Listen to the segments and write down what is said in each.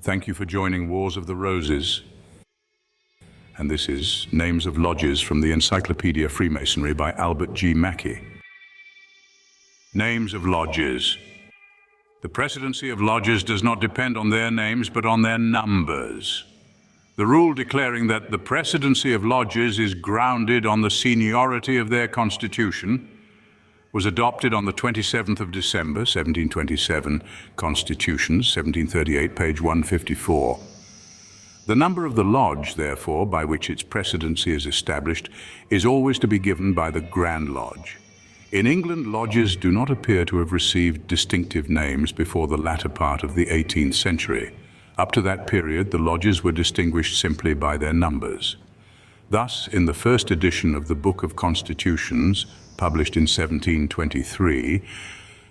Thank you for joining Wars of the Roses. And this is Names of Lodges from the Encyclopedia of Freemasonry by Albert G. Mackey. Names of Lodges. The precedency of lodges does not depend on their names, but on their numbers. The rule declaring that the precedency of lodges is grounded on the seniority of their constitution was adopted on the 27th of December, 1727, Constitutions, 1738, page 154. The number of the lodge, therefore, by which its precedency is established, is always to be given by the Grand Lodge. In England, lodges do not appear to have received distinctive names before the latter part of the 18th century. Up to that period, the lodges were distinguished simply by their numbers. Thus, in the first edition of the Book of Constitutions, published in 1723,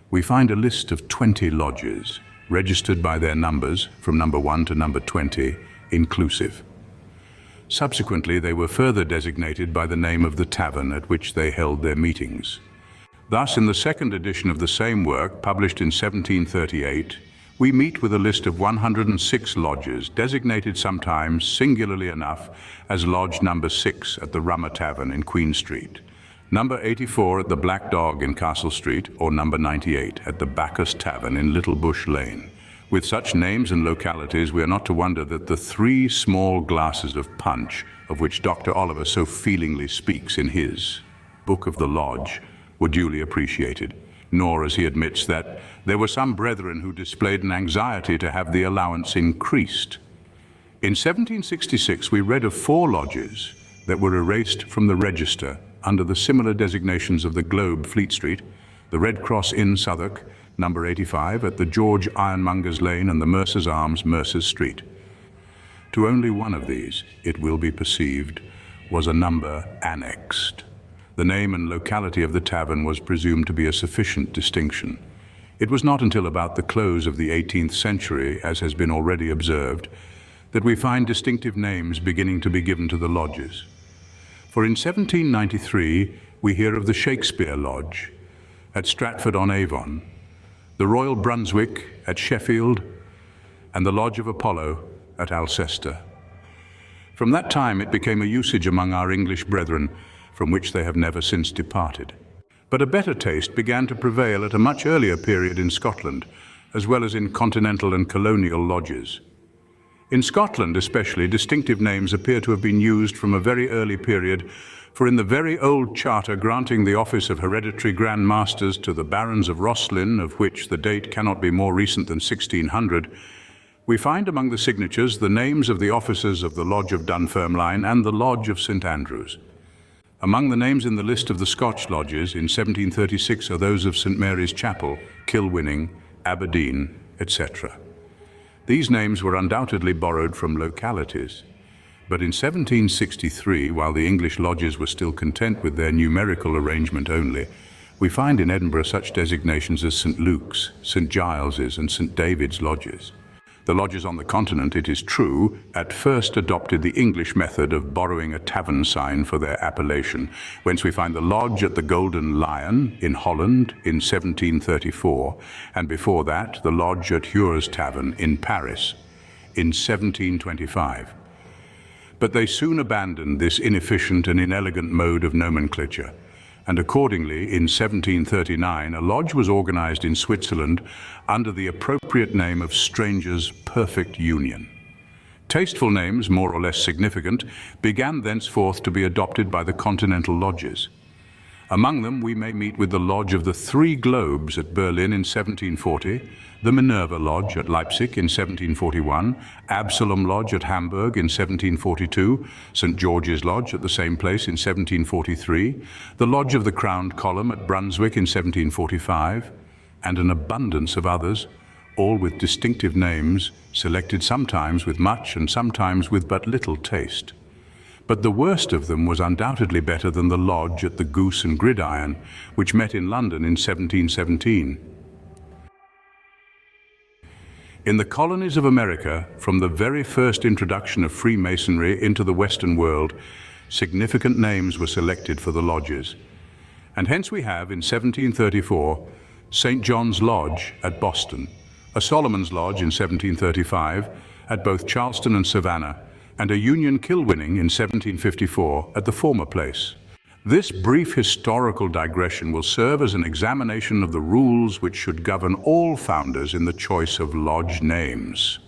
we find a list of 20 lodges, registered by their numbers from number 1 to number 20, inclusive. Subsequently, they were further designated by the name of the tavern at which they held their meetings. Thus, in the second edition of the same work, published in 1738, we meet with a list of 106 lodges, designated sometimes, singularly enough, as Lodge number 6 at the Rummer Tavern in Queen Street, number 84 at the Black Dog in Castle Street, or number 98 at the Bacchus Tavern in Little Bush Lane. With such names and localities, we are not to wonder that the 3 small glasses of punch, of which Dr. Oliver so feelingly speaks in his Book of the Lodge, were duly appreciated, nor, as he admits, that there were some brethren who displayed an anxiety to have the allowance increased. In 1766, we read of 4 lodges that were erased from the register under the similar designations of the Globe, Fleet Street, the Red Cross Inn, Southwark, number 85, at the George Ironmonger's Lane, and the Mercer's Arms, Mercer's Street. To only one of these, it will be perceived, was a number annexed. The name and locality of the tavern was presumed to be a sufficient distinction. It was not until about the close of the 18th century, as has been already observed, that we find distinctive names beginning to be given to the lodges. For in 1793, we hear of the Shakespeare Lodge at Stratford-on-Avon, the Royal Brunswick at Sheffield, and the Lodge of Apollo at Alcester. From that time, it became a usage among our English brethren, from which they have never since departed. But a better taste began to prevail at a much earlier period in Scotland, as well as in continental and colonial lodges. In Scotland especially, distinctive names appear to have been used from a very early period, for in the very old charter granting the office of hereditary Grand Masters to the Barons of Rosslyn, of which the date cannot be more recent than 1600, we find among the signatures the names of the officers of the Lodge of Dunfermline and the Lodge of St Andrews. Among the names in the list of the Scotch lodges in 1736 are those of St Mary's Chapel, Kilwinning, Aberdeen, etc. These names were undoubtedly borrowed from localities, but in 1763, while the English lodges were still content with their numerical arrangement only, we find in Edinburgh such designations as St Luke's, St Giles's, and St David's lodges. The lodges on the continent, it is true, at first adopted the English method of borrowing a tavern sign for their appellation, whence we find the Lodge at the Golden Lion in Holland in 1734, and before that the Lodge at Hure's Tavern in Paris in 1725. But they soon abandoned this inefficient and inelegant mode of nomenclature, and accordingly, in 1739, a lodge was organized in Switzerland under the appropriate name of Strangers' Perfect Union. Tasteful names, more or less significant, began thenceforth to be adopted by the continental lodges. Among them, we may meet with the Lodge of the Three Globes at Berlin in 1740, the Minerva Lodge at Leipzig in 1741, Absalom Lodge at Hamburg in 1742, St. George's Lodge at the same place in 1743, the Lodge of the Crowned Column at Brunswick in 1745, and an abundance of others, all with distinctive names, selected sometimes with much and sometimes with but little taste. But the worst of them was undoubtedly better than the Lodge at the Goose and Gridiron, which met in London in 1717. In the colonies of America, from the very first introduction of Freemasonry into the Western world, significant names were selected for the lodges. And hence we have, in 1734, St. John's Lodge at Boston, a Solomon's Lodge in 1735, at both Charleston and Savannah, and a Union kill-winning in 1754 at the former place. This brief historical digression will serve as an examination of the rules which should govern all founders in the choice of lodge names.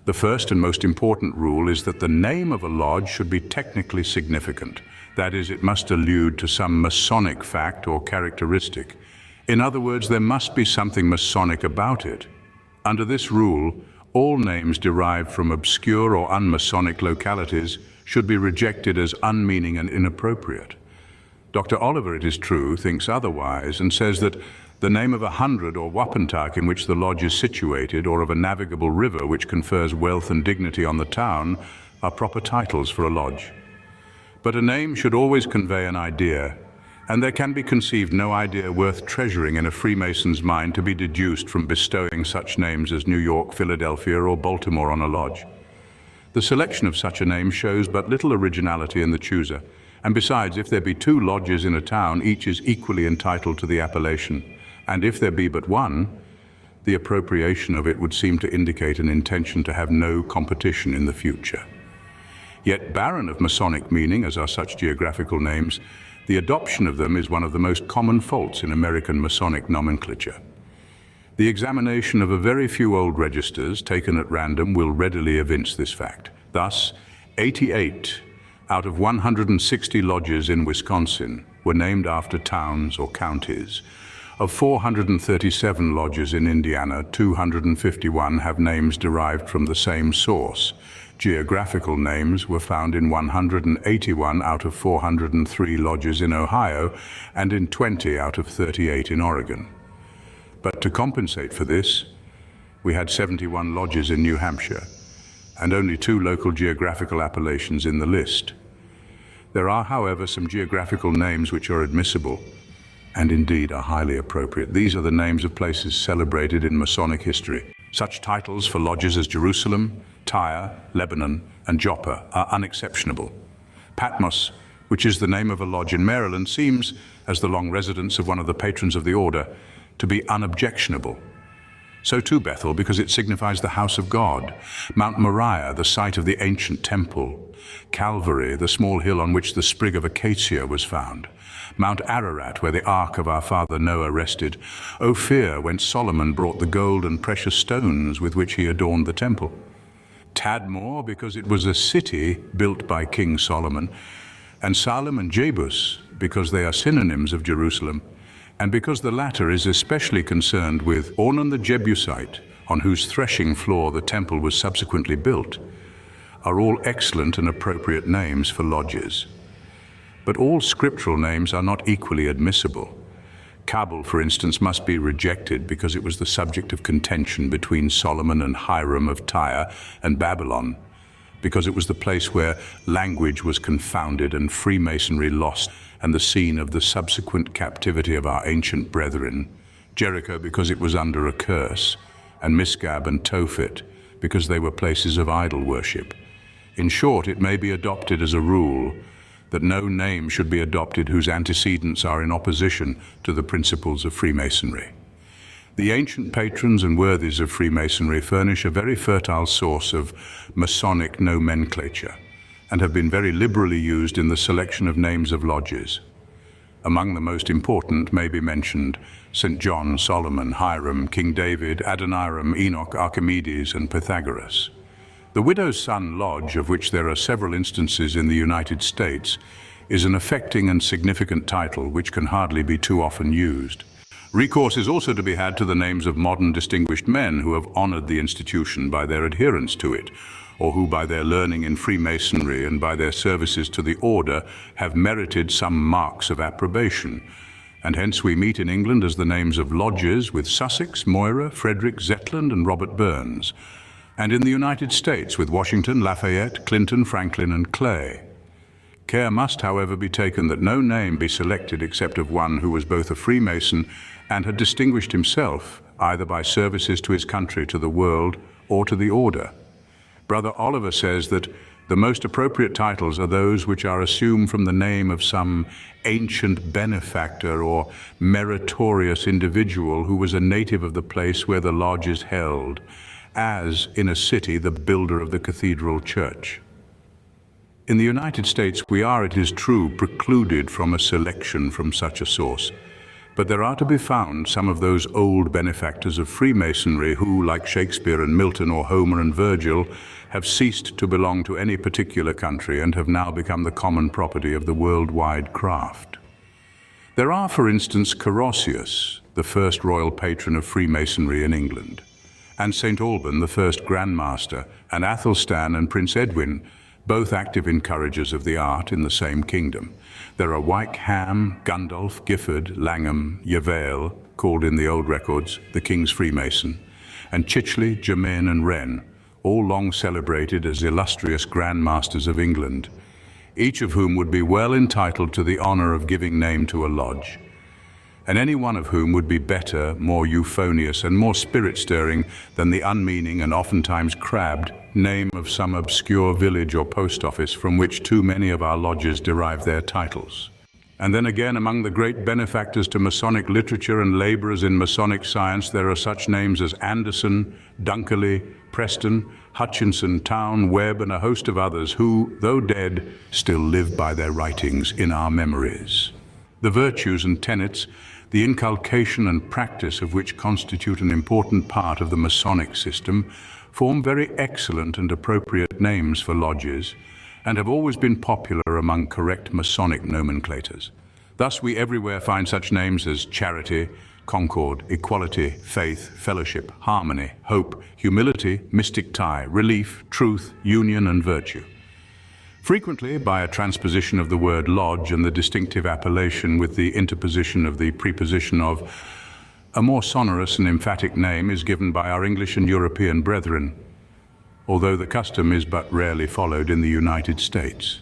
The first and most important rule is that the name of a lodge should be technically significant. That is, it must allude to some Masonic fact or characteristic. In other words, there must be something Masonic about it. Under this rule, all names derived from obscure or un-Masonic localities should be rejected as unmeaning and inappropriate. Dr. Oliver, it is true, thinks otherwise and says that the name of a hundred or wapentake in which the lodge is situated, or of a navigable river which confers wealth and dignity on the town, are proper titles for a lodge. But a name should always convey an idea, and there can be conceived no idea worth treasuring in a Freemason's mind to be deduced from bestowing such names as New York, Philadelphia, or Baltimore on a lodge. The selection of such a name shows but little originality in the chooser, and besides, if there be two lodges in a town, each is equally entitled to the appellation, and if there be but one, the appropriation of it would seem to indicate an intention to have no competition in the future. Yet barren of Masonic meaning, as are such geographical names, the adoption of them is one of the most common faults in American Masonic nomenclature. The examination of a very few old registers, taken at random, will readily evince this fact. Thus, 88 out of 160 lodges in Wisconsin were named after towns or counties. Of 437 lodges in Indiana, 251 have names derived from the same source. Geographical names were found in 181 out of 403 lodges in Ohio and in 20 out of 38 in Oregon. But to compensate for this, we had 71 lodges in New Hampshire and only 2 local geographical appellations in the list. There are, however, some geographical names which are admissible and indeed are highly appropriate. These are the names of places celebrated in Masonic history. Such titles for lodges as Jerusalem, Tyre, Lebanon, and Joppa are unexceptionable. Patmos, which is the name of a lodge in Maryland, seems, as the long residence of one of the patrons of the order, to be unobjectionable. So too Bethel, because it signifies the house of God. Mount Moriah, the site of the ancient temple. Calvary, the small hill on which the sprig of acacia was found. Mount Ararat, where the ark of our father Noah rested. Ophir, whence Solomon brought the gold and precious stones with which he adorned the temple. Tadmor, because it was a city built by King Solomon. And Salem and Jebus, because they are synonyms of Jerusalem, and because the latter is especially concerned with Ornan the Jebusite, on whose threshing floor the temple was subsequently built, are all excellent and appropriate names for lodges. But all scriptural names are not equally admissible. Kabul, for instance, must be rejected because it was the subject of contention between Solomon and Hiram of Tyre, and Babylon, because it was the place where language was confounded and Freemasonry lost, and the scene of the subsequent captivity of our ancient brethren. Jericho, because it was under a curse, and Misgab and Tophet, because they were places of idol worship. In short, it may be adopted as a rule that no name should be adopted whose antecedents are in opposition to the principles of Freemasonry. The ancient patrons and worthies of Freemasonry furnish a very fertile source of Masonic nomenclature and have been very liberally used in the selection of names of lodges. Among the most important may be mentioned St. John, Solomon, Hiram, King David, Adoniram, Enoch, Archimedes, and Pythagoras. The Widow's Son Lodge, of which there are several instances in the United States, is an affecting and significant title which can hardly be too often used. Recourse is also to be had to the names of modern distinguished men who have honored the institution by their adherence to it, or who by their learning in Freemasonry and by their services to the order have merited some marks of approbation. And hence we meet in England as the names of lodges with Sussex, Moira, Frederick, Zetland, and Robert Burns, and in the United States with Washington, Lafayette, Clinton, Franklin, and Clay. Care must, however, be taken that no name be selected except of one who was both a Freemason and had distinguished himself either by services to his country, to the world, or to the order. Brother Oliver says that the most appropriate titles are those which are assumed from the name of some ancient benefactor or meritorious individual who was a native of the place where the lodge is held, as, in a city, the builder of the cathedral church. In the United States, we are, it is true, precluded from a selection from such a source. But there are to be found some of those old benefactors of Freemasonry who, like Shakespeare and Milton or Homer and Virgil, have ceased to belong to any particular country and have now become the common property of the worldwide craft. There are, for instance, Carausius, the first royal patron of Freemasonry in England, and St. Alban, the first Grand Master, and Athelstan and Prince Edwin, both active encouragers of the art in the same kingdom. There are Wykeham, Gundulph, Gifford, Langham, Yavale, called in the old records the King's Freemason, and Chicheley, Germain and Wren, all long celebrated as illustrious Grand Masters of England, each of whom would be well entitled to the honor of giving name to a lodge, and any one of whom would be better, more euphonious and more spirit-stirring than the unmeaning and oftentimes crabbed name of some obscure village or post office from which too many of our lodges derive their titles. And then again, among the great benefactors to Masonic literature and laborers in Masonic science, there are such names as Anderson, Dunkerley, Preston, Hutchinson, Town, Webb, and a host of others who, though dead, still live by their writings in our memories. The virtues and tenets, the inculcation and practice of which constitute an important part of the Masonic system, form very excellent and appropriate names for lodges, and have always been popular among correct Masonic nomenclators. Thus we everywhere find such names as charity, concord, equality, faith, fellowship, harmony, hope, humility, mystic tie, relief, truth, union, and virtue. Frequently, by a transposition of the word lodge and the distinctive appellation with the interposition of the preposition of, a more sonorous and emphatic name is given by our English and European brethren, although the custom is but rarely followed in the United States.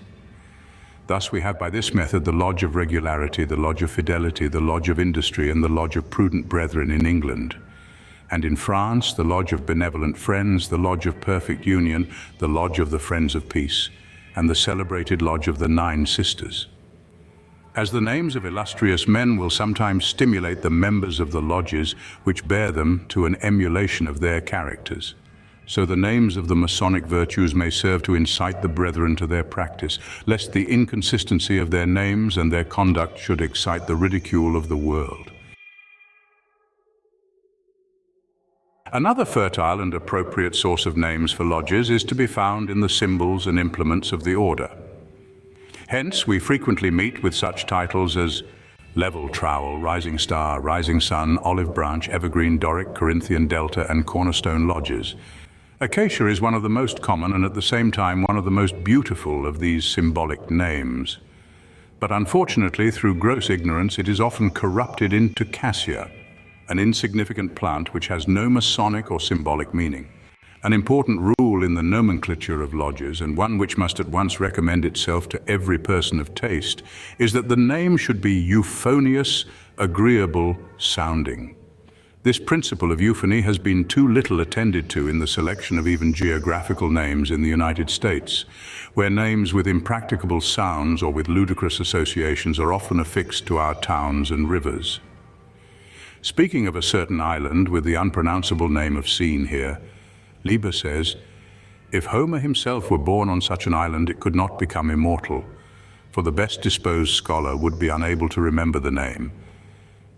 Thus we have by this method the Lodge of Regularity, the Lodge of Fidelity, the Lodge of Industry, and the Lodge of Prudent Brethren in England. And in France, the Lodge of Benevolent Friends, the Lodge of Perfect Union, the Lodge of the Friends of Peace, and the celebrated Lodge of the Nine Sisters. As the names of illustrious men will sometimes stimulate the members of the lodges which bear them to an emulation of their characters, so the names of the Masonic virtues may serve to incite the brethren to their practice, lest the inconsistency of their names and their conduct should excite the ridicule of the world. Another fertile and appropriate source of names for lodges is to be found in the symbols and implements of the order. Hence, we frequently meet with such titles as Level Trowel, Rising Star, Rising Sun, Olive Branch, Evergreen, Doric, Corinthian, Delta, and Cornerstone lodges. Acacia is one of the most common and at the same time one of the most beautiful of these symbolic names. But unfortunately, through gross ignorance, it is often corrupted into cassia, an insignificant plant which has no Masonic or symbolic meaning. An important rule in the nomenclature of lodges, and one which must at once recommend itself to every person of taste, is that the name should be euphonious, agreeable sounding. This principle of euphony has been too little attended to in the selection of even geographical names in the United States, where names with impracticable sounds or with ludicrous associations are often affixed to our towns and rivers. Speaking of a certain island with the unpronounceable name of Scene here, Lieber says, if Homer himself were born on such an island, it could not become immortal, for the best disposed scholar would be unable to remember the name.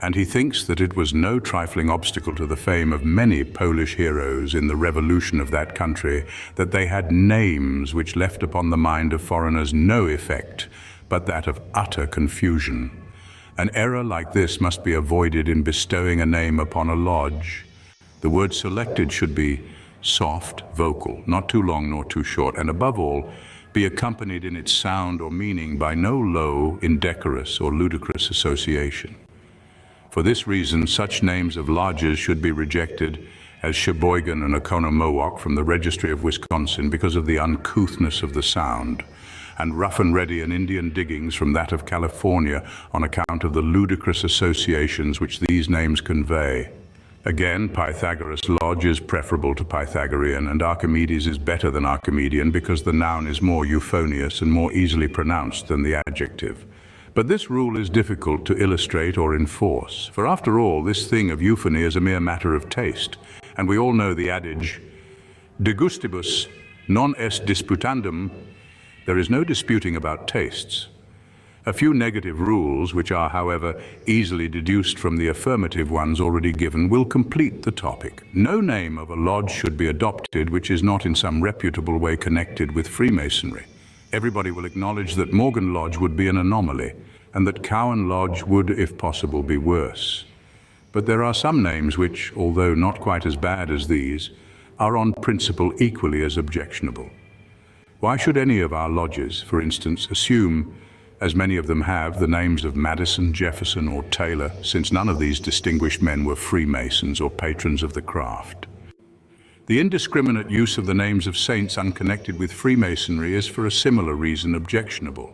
And he thinks that it was no trifling obstacle to the fame of many Polish heroes in the revolution of that country that they had names which left upon the mind of foreigners no effect but that of utter confusion. An error like this must be avoided in bestowing a name upon a lodge. The word selected should be soft, vocal, not too long nor too short, and above all, be accompanied in its sound or meaning by no low, indecorous, or ludicrous association. For this reason, such names of lodges should be rejected as Sheboygan and Oconomowoc from the Registry of Wisconsin because of the uncouthness of the sound, and Rough and Ready and Indian Diggings from that of California on account of the ludicrous associations which these names convey. Again, Pythagoras Lodge is preferable to Pythagorean, and Archimedes is better than Archimedean because the noun is more euphonious and more easily pronounced than the adjective. But this rule is difficult to illustrate or enforce, for after all, this thing of euphony is a mere matter of taste, and we all know the adage, De gustibus non est disputandum. There is no disputing about tastes. A few negative rules, which are, however, easily deduced from the affirmative ones already given, will complete the topic. No name of a lodge should be adopted which is not in some reputable way connected with Freemasonry. Everybody will acknowledge that Morgan Lodge would be an anomaly, and that Cowan Lodge would, if possible, be worse. But there are some names which, although not quite as bad as these, are on principle equally as objectionable. Why should any of our lodges, for instance, assume, as many of them have, the names of Madison, Jefferson, or Taylor, since none of these distinguished men were Freemasons or patrons of the craft? The indiscriminate use of the names of saints unconnected with Freemasonry is for a similar reason objectionable.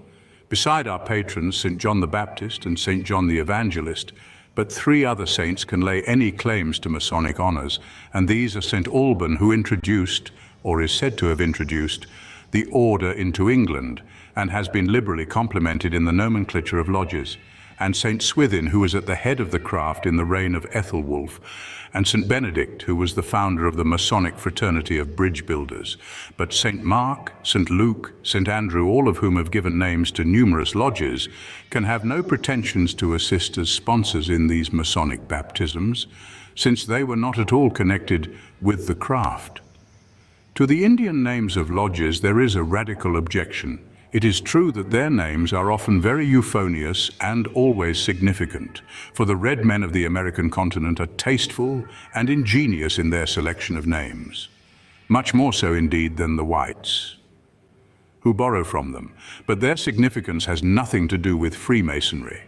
Beside our patrons, St. John the Baptist and St. John the Evangelist, but 3 other saints can lay any claims to Masonic honors, and these are St. Alban, who introduced, or is said to have introduced, the order into England, and has been liberally complimented in the nomenclature of lodges, and St. Swithin, who was at the head of the craft in the reign of Ethelwulf, and St. Benedict, who was the founder of the Masonic fraternity of bridge builders. But St. Mark, St. Luke, St. Andrew, all of whom have given names to numerous lodges, can have no pretensions to assist as sponsors in these Masonic baptisms, since they were not at all connected with the craft. To the Indian names of lodges there is a radical objection. It is true that their names are often very euphonious and always significant, for the red men of the American continent are tasteful and ingenious in their selection of names, much more so indeed than the whites, who borrow from them, but their significance has nothing to do with Freemasonry.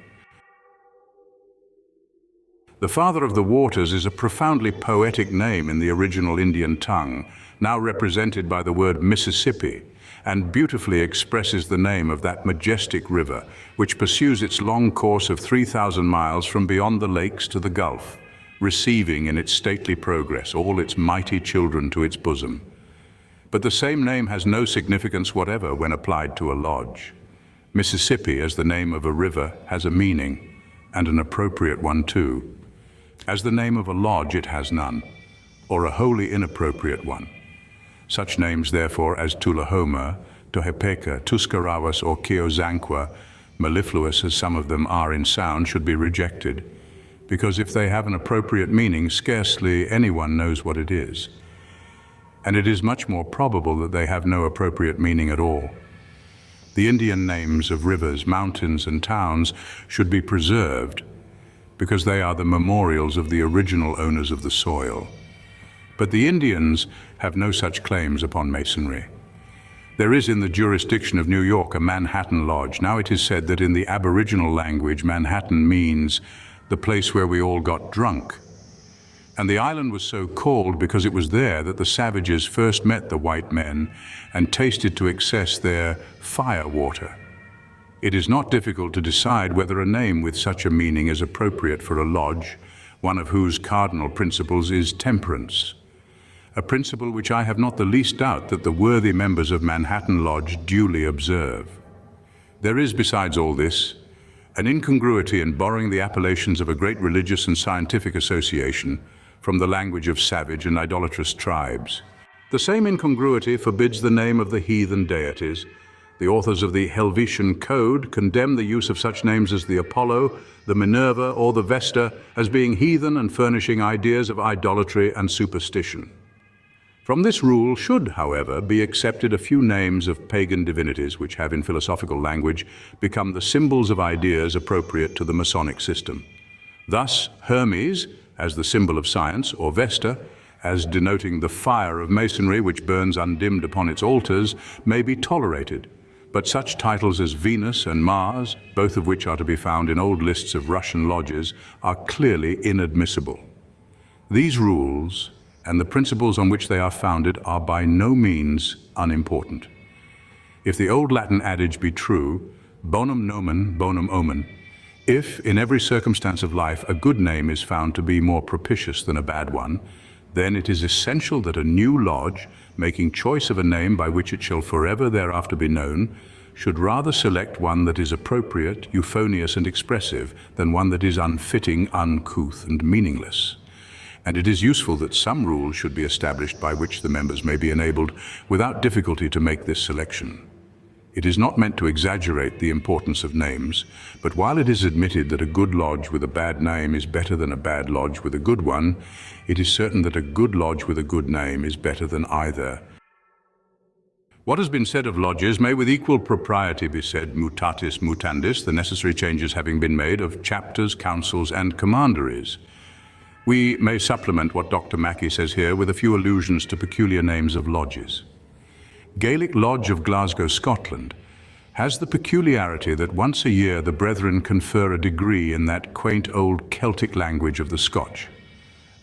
The Father of the Waters is a profoundly poetic name in the original Indian tongue, now represented by the word Mississippi, and beautifully expresses the name of that majestic river, which pursues its long course of 3,000 miles from beyond the lakes to the Gulf, receiving in its stately progress all its mighty children to its bosom. But the same name has no significance whatever when applied to a lodge. Mississippi, as the name of a river, has a meaning, and an appropriate one too. As the name of a lodge, it has none, or a wholly inappropriate one. Such names, therefore, as Tullahoma, Tohepeka, Tuscarawas, or Keozanqua, mellifluous as some of them are in sound, should be rejected, because if they have an appropriate meaning, scarcely anyone knows what it is. And it is much more probable that they have no appropriate meaning at all. The Indian names of rivers, mountains, and towns should be preserved, because they are the memorials of the original owners of the soil. But the Indians have no such claims upon Masonry. There is in the jurisdiction of New York a Manhattan Lodge. Now it is said that in the Aboriginal language, Manhattan means the place where we all got drunk. And the island was so called because it was there that the savages first met the white men and tasted to excess their fire water. It is not difficult to decide whether a name with such a meaning is appropriate for a lodge, one of whose cardinal principles is temperance. A principle which I have not the least doubt that the worthy members of Manhattan Lodge duly observe. There is, besides all this, an incongruity in borrowing the appellations of a great religious and scientific association from the language of savage and idolatrous tribes. The same incongruity forbids the name of the heathen deities. The authors of the Helvetian Code condemn the use of such names as the Apollo, the Minerva, or the Vesta as being heathen and furnishing ideas of idolatry and superstition. From this rule should, however, be accepted a few names of pagan divinities which have in philosophical language become the symbols of ideas appropriate to the Masonic system. Thus, Hermes, as the symbol of science, or Vesta, as denoting the fire of Masonry which burns undimmed upon its altars, may be tolerated. But such titles as Venus and Mars, both of which are to be found in old lists of Russian lodges, are clearly inadmissible. These rules and the principles on which they are founded are by no means unimportant. If the old Latin adage be true, bonum nomen, bonum omen, if in every circumstance of life a good name is found to be more propitious than a bad one, then it is essential that a new lodge, making choice of a name by which it shall forever thereafter be known, should rather select one that is appropriate, euphonious, and expressive than one that is unfitting, uncouth, and meaningless. and it is useful that some rules should be established by which the members may be enabled without difficulty to make this selection. It is not meant to exaggerate the importance of names, but while it is admitted that a good lodge with a bad name is better than a bad lodge with a good one, it is certain that a good lodge with a good name is better than either. What has been said of lodges may with equal propriety be said mutatis mutandis, the necessary changes having been made of chapters, councils, and commanderies. We may supplement what Dr. Mackey says here with a few allusions to peculiar names of lodges. Gaelic Lodge of Glasgow, Scotland, has the peculiarity that once a year the brethren confer a degree in that quaint old Celtic language of the Scotch.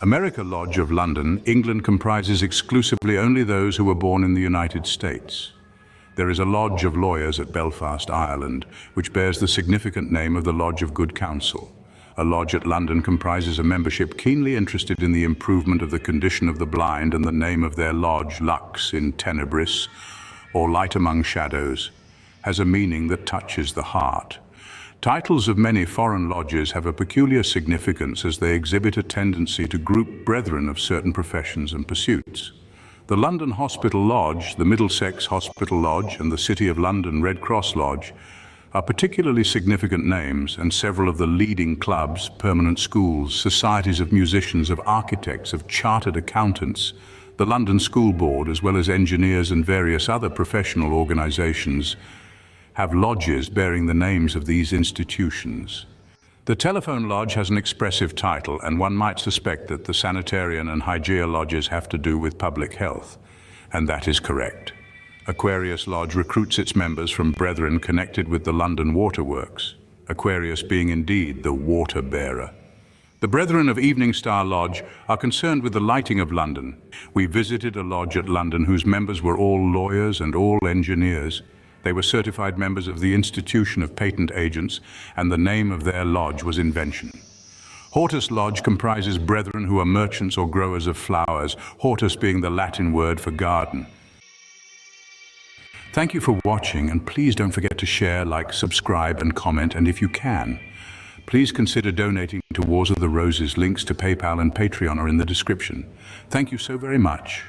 America Lodge of London, England, comprises exclusively only those who were born in the United States. There is a Lodge of Lawyers at Belfast, Ireland, which bears the significant name of the Lodge of Good Counsel. A lodge at London comprises a membership keenly interested in the improvement of the condition of the blind, and the name of their lodge, Lux in Tenebris, or Light Among Shadows, has a meaning that touches the heart. Titles of many foreign lodges have a peculiar significance as they exhibit a tendency to group brethren of certain professions and pursuits. The London Hospital Lodge, the Middlesex Hospital Lodge, and the City of London Red Cross Lodge are particularly significant names, and several of the leading clubs, permanent schools, societies of musicians, of architects, of chartered accountants, the London School Board, as well as engineers and various other professional organizations, have lodges bearing the names of these institutions. The Telephone Lodge has an expressive title, and one might suspect that the Sanitarian and Hygeia lodges have to do with public health, and that is correct. Aquarius Lodge recruits its members from brethren connected with the London Waterworks, Aquarius being indeed the water bearer. The Brethren of Evening Star Lodge are concerned with the lighting of London. We visited a lodge at London whose members were all lawyers and all engineers. They were certified members of the Institution of Patent Agents, and the name of their lodge was Invention. Hortus Lodge comprises brethren who are merchants or growers of flowers, hortus being the Latin word for garden. Thank you for watching, and please don't forget to share, like, subscribe, and comment, and if you can, please consider donating to Wars of the Roses. Links to PayPal and Patreon are in the description. Thank you so very much.